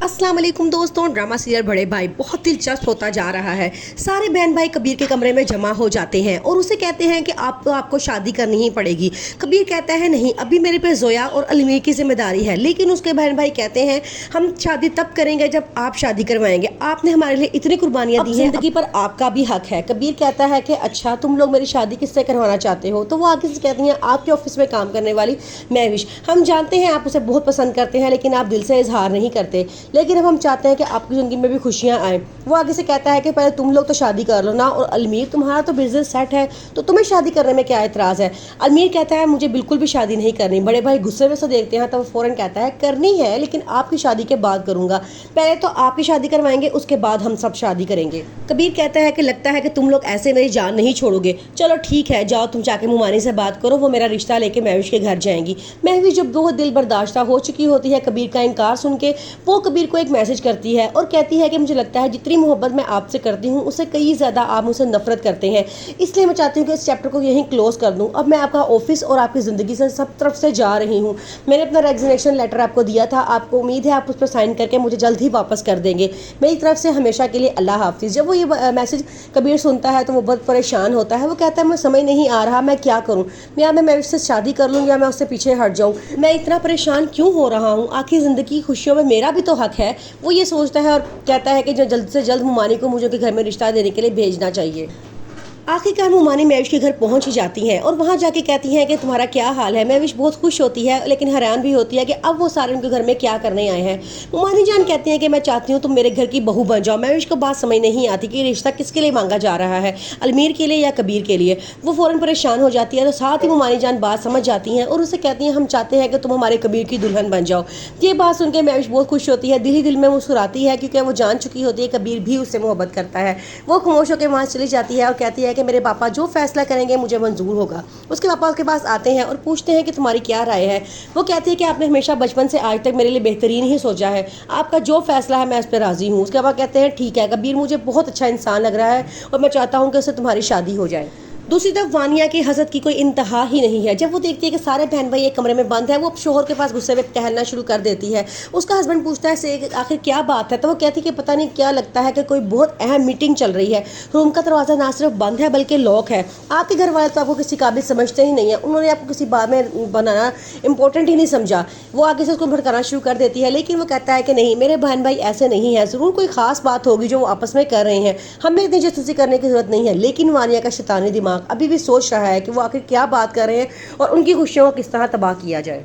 अस्सलाम वालेकुम दोस्तों। ड्रामा सीरियल बड़े भाई बहुत दिलचस्प होता जा रहा है। सारे बहन भाई कबीर के कमरे में जमा हो जाते हैं और उसे कहते हैं कि आपको शादी करनी ही पड़ेगी। कबीर कहता है नहीं, अभी मेरे पे जोया और अलमीर की जिम्मेदारी है। लेकिन उसके बहन भाई कहते हैं हम शादी तब करेंगे जब आप शादी करवाएंगे, आपने हमारे लिए इतनी कुर्बानियाँ दी हैं, जिंदगी पर आपका भी हक है। कबीर कहता है कि अच्छा तुम लोग मेरी शादी किससे करवाना चाहते हो? तो वो आगे से कहती हैं आपके ऑफिस में काम करने वाली महविश, हम जानते हैं आप उसे बहुत पसंद करते हैं लेकिन आप दिल से इजहार नहीं करते, लेकिन अब हम चाहते हैं कि आपकी ज़िंदगी में भी खुशियाँ आएँ। वो आगे से कहता है कि पहले तुम लोग तो शादी कर लो ना, और अलमीर तुम्हारा तो बिजनेस सेट है तो तुम्हें शादी करने में क्या एतराज़ है? अलमीर कहता है मुझे बिल्कुल भी शादी नहीं करनी। बड़े भाई गुस्से में से देखते हैं तो वो फ़ौरन कहता है करनी है लेकिन आपकी शादी के बाद करूँगा, पहले तो आपकी शादी करवाएंगे उसके बाद हम सब शादी करेंगे। कबीर कहता है कि लगता है कि तुम लोग ऐसे मेरी जान नहीं छोड़ोगे, चलो ठीक है जाओ तुम जाके मुमानी से बात करो, वो मेरा रिश्ता लेके महविश के घर जाएंगी। महविश जब बहुत दिल बर्दाश्ता हो चुकी होती है कबीर का इनकार सुन के, वो कबीर को एक मैसेज करती है और कहती है कि मुझे लगता है जितनी मोहब्बत मैं आपसे करती हूँ उससे कई ज़्यादा आप मुझसे नफरत करते हैं, इसलिए मैं चाहती हूँ कि इस चैप्टर को यहीं क्लोज कर दूँ। अब मैं आपका ऑफिस और आपकी ज़िंदगी से सब तरफ से जा रही हूँ। मैंने अपना रेजिग्नेशन लेटर आपको दिया था, आपको उम्मीद है आप उस पर साइन करके मुझे जल्द ही वापस कर देंगे। मेरी तरफ से हमेशा के लिए अल्लाह हाफिज़। जब वो ये मैसेज कबीर सुनता है तो वो बहुत परेशान होता है। वो कहता है मुझे समझ नहीं आ रहा मैं क्या करूँ, या मैं उससे शादी कर लूँ या मैं उससे पीछे हट जाऊँ, मैं इतना परेशान क्यों हो रहा हूँ, आखिर ज़िंदगी की खुशियों में मेरा भी तो हक है। वो ये सोचता है और कहता है कि जो जल्द से जल्द मुमानी को मुझे घर में रिश्ता देने के लिए भेजना चाहिए। आखिरकार मुमानी महविश के घर पहुंच ही जाती हैं और वहां जाके कहती हैं कि तुम्हारा क्या हाल है। महविश बहुत खुश होती है लेकिन हैरान भी होती है कि अब वो सारे उनके घर में क्या करने आए हैं। मुमानी जान कहती हैं कि मैं चाहती हूँ तुम मेरे घर की बहू बन जाओ। महविश को बात समझ नहीं आती कि रिश्ता किसके लिए मांगा जा रहा है, अलमीर के लिए या कबीर के लिए। वो फ़ौरन परेशान हो जाती है तो साथ ही मुमानी जान बात समझ जाती हैं और उसे कहती हैं हम चाहते हैं कि तुम हमारे कबीर की दुल्हन बन जाओ। ये बात सुन के महविश बहुत खुश होती है, दिल ही दिल में मुस्कुराती है क्योंकि वो जान चुकी होती है कबीर भी उससे मोहब्बत करता है। वो खामोश होकर वहाँ चली जाती है और कहती है कि मेरे पापा जो फैसला करेंगे मुझे मंजूर होगा। उसके पापा उसके पास आते हैं और पूछते हैं कि तुम्हारी क्या राय है। वो कहती है कि आपने हमेशा बचपन से आज तक मेरे लिए बेहतरीन ही सोचा है, आपका जो फैसला है मैं उस पर राजी हूँ। उसके पापा कहते हैं ठीक है, कबीर मुझे बहुत अच्छा इंसान लग रहा है और मैं चाहता हूँ कि उससे तुम्हारी शादी हो जाए। दूसरी तरफ वानिया की हसद की कोई इंतहा ही नहीं है। जब वो देखती है कि सारे बहन भाई एक कमरे में बंद है, वो शोहर के पास गुस्से में टहलना शुरू कर देती है। उसका हस्बैंड पूछता है से आखिर क्या बात है, तो वो कहती है कि पता नहीं क्या लगता है कि कोई बहुत अहम मीटिंग चल रही है। रूम का दरवाज़ा ना सिर्फ बंद है बल्कि लॉक है। आपके घर वाले तो आपको किसी काबिल समझते ही नहीं है, उन्होंने आपको किसी बात में बनाना इंपॉर्टेंट ही नहीं समझा। वो आगे से उसको भड़काना शुरू कर देती है लेकिन वो कहता है कि नहीं, मेरे बहन भाई ऐसे नहीं है, ज़रूर कोई खास बात होगी जो वो आपस में कर रहे हैं, हमें इतनी जसूसी करने की जरूरत नहीं है। लेकिन वानिया का शैतानी दिमाग अभी भी सोच रहा है कि वो आखिर क्या बात कर रहे हैं और उनकी खुशियों को किस तरह तबाह किया जाए।